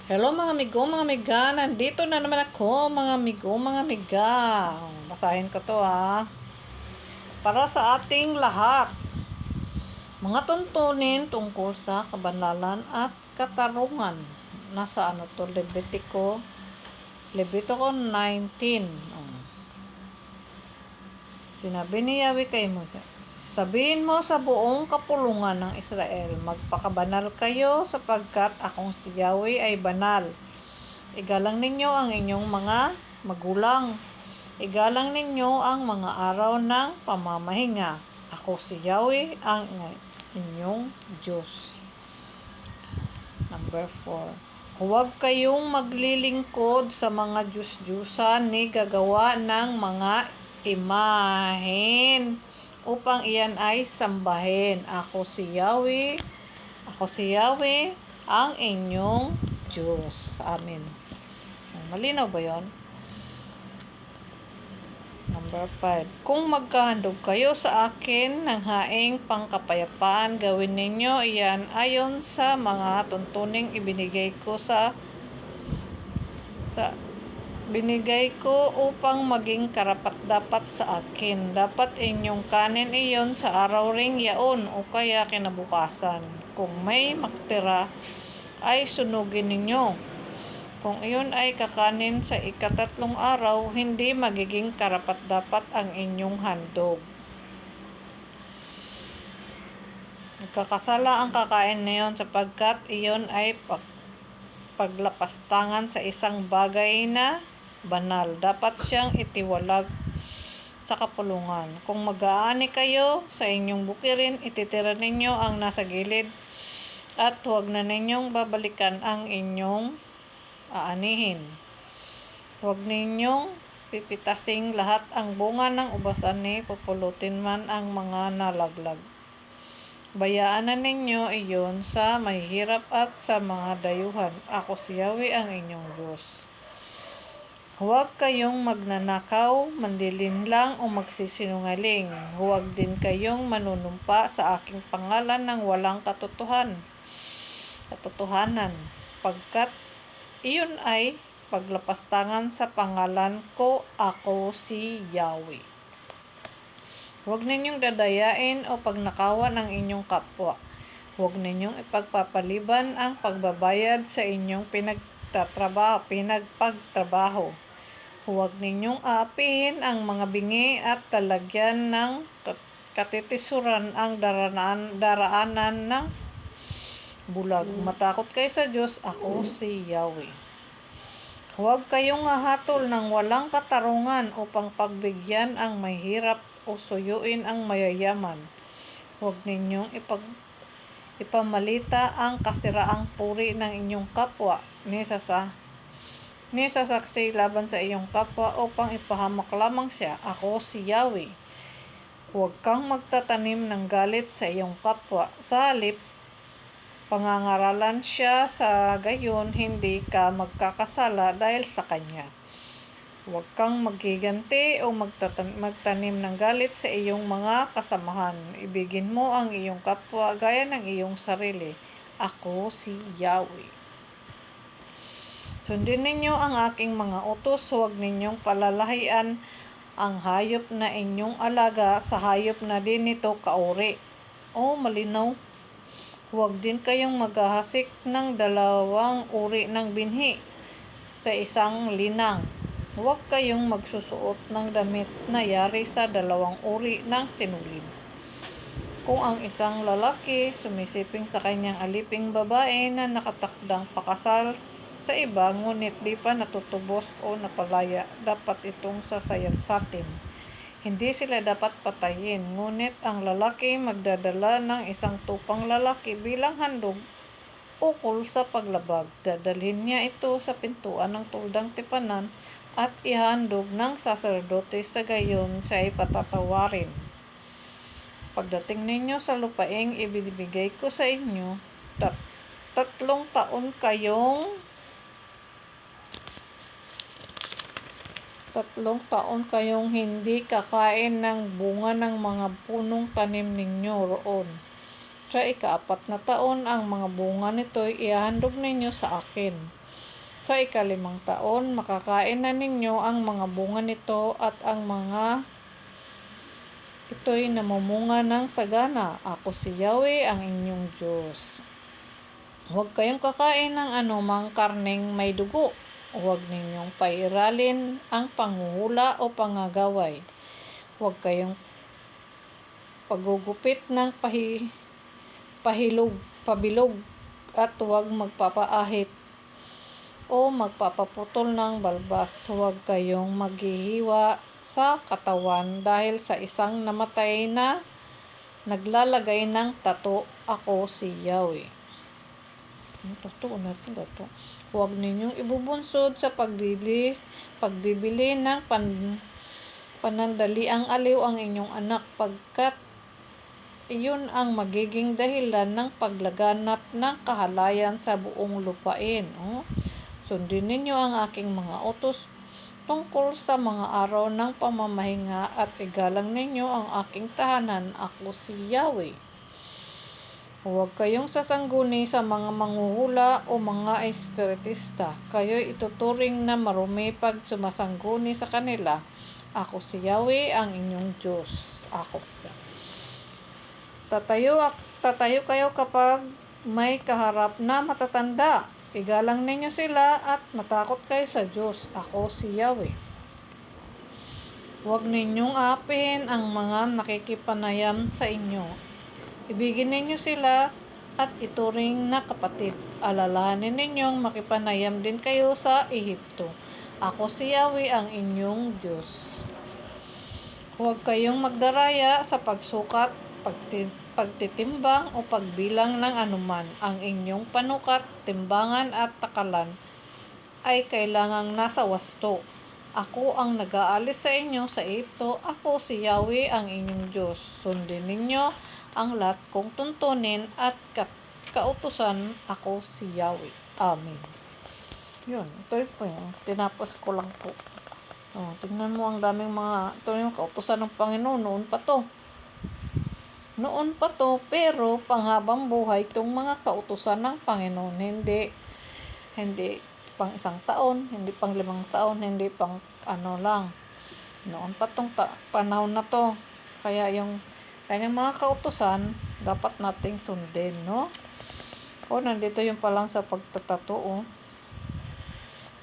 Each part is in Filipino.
Hello mga amigo, mga amiga. Nandito na naman ako, mga amigo, mga amiga. Basahin ko to para sa ating lahat. Mga tuntunin tungkol sa kabanalan at katarungan. Nasa to? Levitico 19. Sinabi ni Yahweh kay Moses, sabihin mo sa buong kapulungan ng Israel, magpakabanal kayo sapagkat akong si Yahweh ay banal. Igalang ninyo ang inyong mga magulang. Igalang ninyo ang mga araw ng pamamahinga. Ako si Yahweh ang inyong Diyos. Number 4. Huwag kayong maglilingkod sa mga Diyos-Diyusan ni gagawa ng mga imahen upang iyan ay sambahin. Ako si Yahweh ang inyong Diyos. Amen. Malinaw ba yon? Number 5. Kung magkahandog kayo sa akin ng haing pangkapayapaan, gawin ninyo iyan ayon sa mga tuntuning binigay ko upang maging karapat-dapat sa akin. Dapat inyong kanin iyon sa araw ring yaon o kaya kinabukasan. Kung may magtira ay sunugin ninyo. Kung iyon ay kakanin sa ikatatlong araw, hindi magiging karapat-dapat ang inyong handog. Nagkakasala ang kakain na iyon sapagkat iyon ay paglapastangan sa isang bagay na banal. Dapat siyang itiwalag sa kapulungan. Kung mag-aani kayo sa inyong bukirin, ititira ninyo ang nasa gilid at huwag na ninyong babalikan ang inyong aanihin. Huwag ninyong pipitasing lahat ang bunga ng ubasan ni pupulutin man ang mga nalaglag. Bayaan na ninyo iyon sa mahihirap at sa mga dayuhan. Ako si Yahweh ang inyong Diyos. Huwag kayong magnanakaw, manlilinlang o magsisinungaling. Huwag din kayong manunumpa sa aking pangalan ng walang katotohanan, pagkat iyon ay paglapastangan sa pangalan ko. Ako si Yahweh. Huwag ninyong dadayain o pagnakawan ang inyong kapwa. Huwag ninyong ipagpapaliban ang pagbabayad sa inyong pinagpagtrabaho. Huwag ninyong aapihin ang mga bingi at talagyan ng katitisuran ang daraanan ng bulag. Matakot kayo sa Diyos. Ako si Yahweh. Huwag kayong hahatol ng walang katarungan upang pagbigyan ang mahirap o suyuin ang mayayaman. Huwag ninyong ipamalita ang kasiraang puri ng inyong kapwa ni sasaksi laban sa iyong kapwa upang ipahamak lamang siya. Ako si Yahweh. Huwag kang magtatanim ng galit sa iyong kapwa. Sa halip, pangangaralan siya, sa gayon hindi ka magkakasala dahil sa kanya. Huwag kang maghiganti o magtanim ng galit sa iyong mga kasamahan. Ibigin mo ang iyong kapwa gaya ng iyong sarili. Ako si Yahweh. Sundin ninyo ang aking mga utos. Huwag ninyong palalahian ang hayop na inyong alaga sa hayop na din nito kauri. Malinaw. Huwag din kayong maghahasik ng dalawang uri ng binhi sa isang linang. Huwag kayong magsusuot ng damit na yari sa dalawang uri ng sinulid. Kung ang isang lalaki sumisiping sa kanyang aliping babae na nakatakdang pakasal sa iba ngunit di pa natutubos o napalaya, dapat itong sasayansatin. Hindi sila dapat patayin, ngunit ang lalaki magdadala ng isang tupang lalaki bilang handog ukol sa paglabag. Dadalhin niya ito sa pintuan ng tuldang tipanan at ihandog ng saserdote, sa gayon siya ay patatawarin. Pagdating ninyo sa lupaing ibibigay ko sa inyo, 3 taon kayong hindi kakain ng bunga ng mga punong tanim ninyo roon. Sa ika-4 na taon, ang mga bunga nito'y ihahandog ninyo sa akin. Sa ika-5 taon, makakain na ninyo ang mga bunga nito at ang mga ito'y namumunga ng sagana. Ako si Yahweh, ang inyong Diyos. Huwag kayong kakain ng anumang karneng may dugo. Huwag ninyong pairalin ang panghuhula o pangagaway. Huwag kayong pagugupit ng pabilog at huwag magpapaahit o magpapaputol ng balbas. Huwag kayong maghihiwa sa katawan dahil sa isang namatay na naglalagay ng tato. Ako si Yahweh. Totoo natin dato. Huwag ninyong ibubunsod sa pagbibili ng panandaliang aliw ang inyong anak, pagkat iyon ang magiging dahilan ng paglaganap ng kahalayan sa buong lupain. Sundin ninyo ang aking mga utos tungkol sa mga araw ng pamamahinga at igalang ninyo ang aking tahanan. Ako si Yahweh. Huwag kayong sasangguni sa mga manghuhula o mga espiritista. Kayo'y ituturing na marumi pag sumasangguni sa kanila. Ako si Yahweh, ang inyong Diyos. Ako siya. Tatayo kayo kapag may kaharap na matatanda. Igalang ninyo sila at matakot kayo sa Diyos. Ako si Yahweh. Huwag ninyong aapihin ang mga nakikipanayam sa inyo. Ibigin ninyo sila at ituring na kapatid. Alalahanin ninyong makipanayam din kayo sa Ehipto. Ako si Yahweh, ang inyong Diyos. Huwag kayong magdaraya sa pagsukat, pagtitimbang o pagbilang ng anuman. Ang inyong panukat, timbangan at takalan ay kailangang nasa wasto. Ako ang nag-aalis sa inyo sa Ehipto. Ako si Yahweh, ang inyong Diyos. Sundin ninyo ang lahat kong tuntunin at kautusan. Ako si Yahweh. Amen. Yun, ito po yun. Tinapos ko lang po. Tingnan mo ang daming mga, ito yung kautusan ng Panginoon. Noon pa to, pero panghabang buhay itong mga kautusan ng Panginoon. Hindi pang 1 taon, hindi pang 5 taon, hindi pang lang. Noon pa tong panahon na to. Kaya yung kanyang mga kautusan, dapat nating sundin, no? Nandito yung palang sa pagtatato,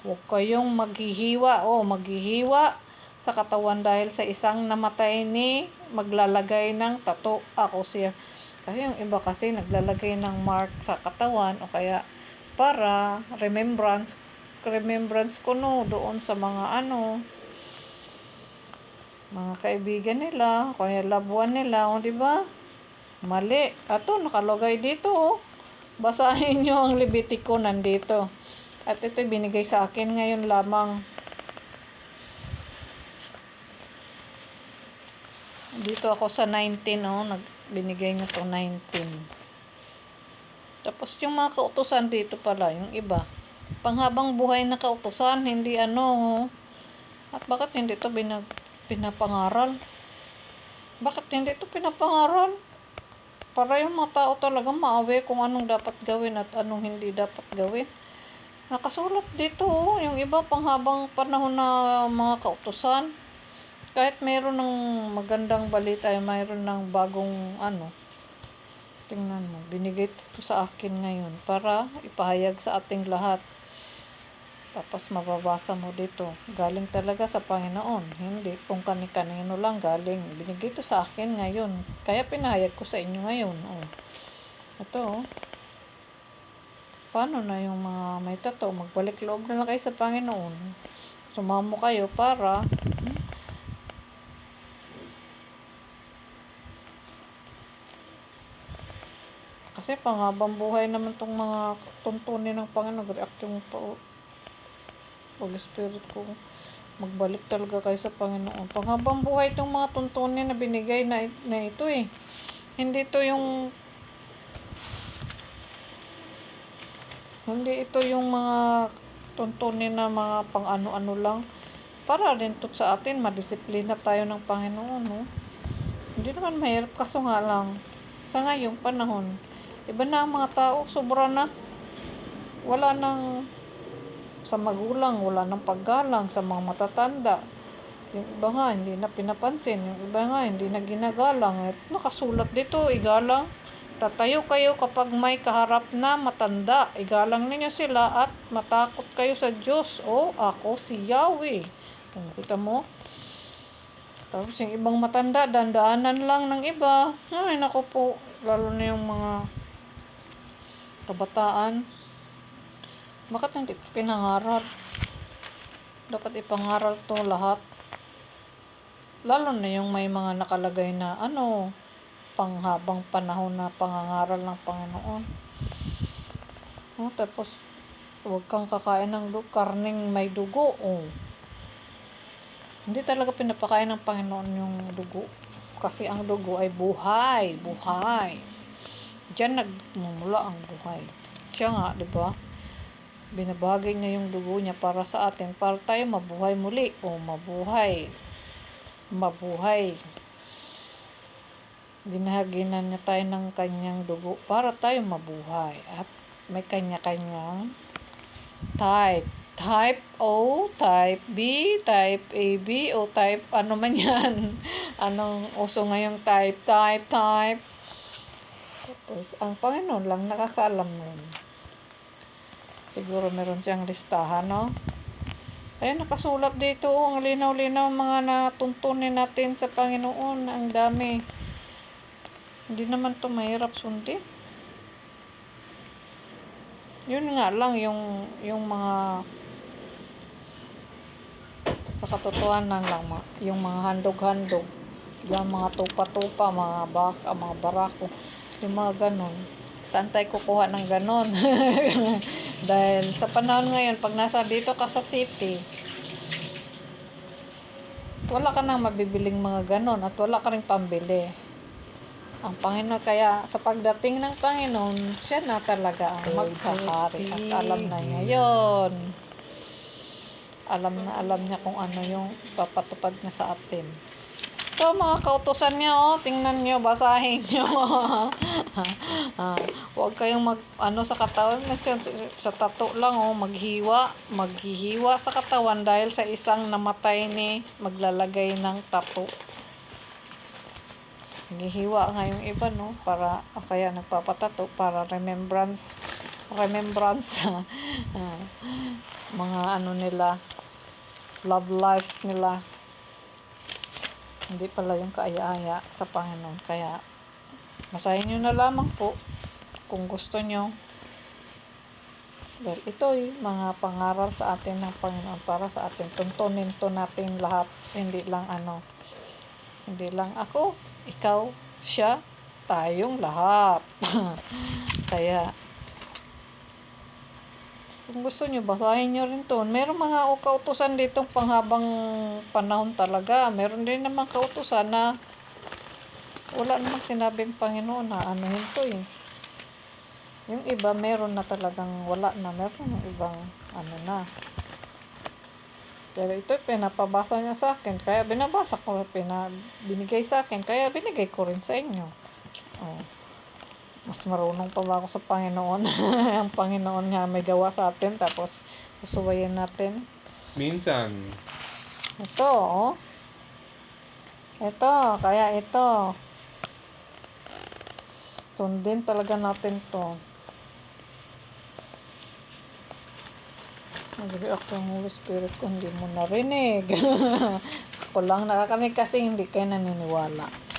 Huwag kayong maghihiwa sa katawan dahil sa isang namatay ni maglalagay ng tato. Ako siya. Kasi yung iba kasi naglalagay ng mark sa katawan o kaya para remembrance ko doon sa mga mga kaibigan nila, kaya labuan nila, di ba? Mali. Ato, nakalagay dito, Basahin nyo ang Levitico nandito. At ito binigay sa akin ngayon lamang. Dito ako sa 19, binigay nyo to 19. Tapos yung mga kautusan dito pala, yung iba. Panghabang buhay na kautusan, hindi At bakit hindi to pinapangaral? Bakit hindi ito pinapangaral? Para yung mga tao talaga ma-aware kung anong dapat gawin at anong hindi dapat gawin. Nakasulat dito, yung iba panghabang panahon na mga kautusan. Kahit mayroon ng magandang balita, mayroon ng bagong tingnan mo, binigay ito sa akin ngayon para ipahayag sa ating lahat. Tapos mababasa mo dito, galing talaga sa Panginoon, hindi kung kani-kanino lang galing. Binigay ito sa akin ngayon, kaya pinahayag ko sa inyo ngayon. Ito, paano na yung mga may tato, magbalik loob na lang kayo sa Panginoon. Sumamo kayo para kasi panghabang buhay naman tong mga tuntunin ng Panginoon. React yung Holy Spirit ko, magbalik talaga kayo sa Panginoon. Panghabang buhay itong mga tuntunin na binigay na ito Hindi ito yung mga tuntunin na mga pang ano-ano lang. Para rin to sa atin, madisiplina tayo ng Panginoon, Hindi naman mahirap, kaso nga lang, sa ngayong panahon, iba na ang mga tao, sobra na. Wala nang sa magulang, wala ng paggalang sa mga matatanda. Yung iba nga, hindi na pinapansin. Yung iba nga, hindi na ginagalang. Nakasulat dito, igalang. Tatayo kayo kapag may kaharap na matanda. Igalang ninyo sila at matakot kayo sa Diyos. O, ako si Yahweh. Kita mo? Tapos yung ibang matanda, dandaanan lang ng iba. Ay, naku po. Lalo na yung mga kabataan. Bakit hindi pinangaral? Dapat ipangaral to lahat. Lalo na yung may mga nakalagay na panghabang panahon na pangangaral ng Panginoon. Tapos, huwag kang kakain ng karning may dugo. Hindi talaga pinapakain ng Panginoon yung dugo. Kasi ang dugo ay buhay. Buhay. Diyan nagmumula ang buhay. Siya nga, di ba? Binabagay niya yung dugo niya para sa atin, para tayo mabuhay muli. Mabuhay. Binahaginan niya tayo ng kanyang dugo para tayo mabuhay. At may kanya-kanyang type. Type O, type B, type AB, o type ano man yan. Anong uso ngayong type. Tapos, ang Panginoon lang nakakaalam nun. Siguro meron siyang listahan, no? Ayan, nakasulat dito, ang linaw-linaw mga natuntunin natin sa Panginoon. Ang dami. Hindi naman to mahirap sundin. Yun nga lang, yung mga sa katotohanan lang, yung mga handog-handog, yung mga tupa-tupa, mga baka, mga barako, yung mga ganon. Saan tayo kukuha ng ganon? Dahil sa panahon ngayon, pag nasa dito ka sa city, wala ka nang mabibiling mga ganon at wala ka rin pambili. Ang Panginoon, kaya sa pagdating ng Panginoon, siya na talaga ang magkakari at alam na niya yun. Alam niya kung ano yung papatupad niya sa atin. So, mga kautusan niya, tingnan niyo, basahin niyo. Huwag kayong sa katawan, sa tato lang, maghihiwa sa katawan dahil sa isang namatay ni maglalagay ng tato. Maghihiwa nga yung iba, para, kaya nagpapatato, para remembrance, mga nila, love life nila. Hindi pala yung kaaya-aya sa Panginoon. Kaya, basahin nyo na lamang po kung gusto nyo. Dahil ito mga pangaral sa atin ng Panginoon para sa atin. Tuntunin to natin lahat. Hindi lang ako, ikaw, siya, tayong lahat. Kaya, kung gusto nyo, basahin nyo rin to. Meron mga kautusan ditong panghabang panahon talaga. Meron din naman kautusan na wala namang sinabing Panginoon na anuhin to . Yung iba, meron na talagang wala na. Meron yung ibang na. Pero ito, pinapabasa niya sa akin. Kaya binabasa ko, binigay sa akin. Kaya binigay ko rin sa inyo. Mas marunong pa ba ako sa Panginoon? Ang Panginoon nga may gawa sa atin, tapos susubayin natin. Minsan. Ito, kaya ito. Sundin talaga natin to. Nag-react ang Holy Spirit ko, hindi mo narinig. Ako lang nakakarinig kasi hindi kayo naniniwala.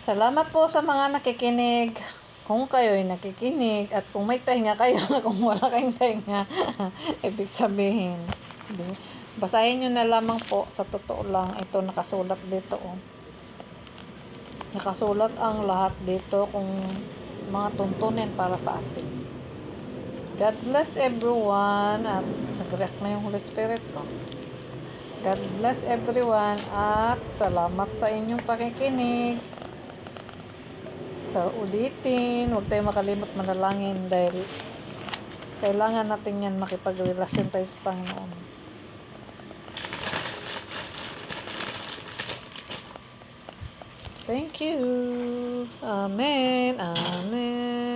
Salamat po sa mga nakikinig. Kung kayo'y nakikinig at kung may tahinga kayo, kung wala kayong tahinga, ibig sabihin. Basahin nyo na lamang po, sa totoo lang, ito nakasulat dito. Nakasulat ang lahat dito kung mga tuntunin para sa atin. God bless everyone. At nag-react na yung Holy Spirit ko. God bless everyone at salamat sa inyong pakikinig. So, ulitin, huwag tayo makalimot manalangin dahil kailangan natin yan makipagrelasyon tayo sa Panginoon. Thank you. Amen. Amen.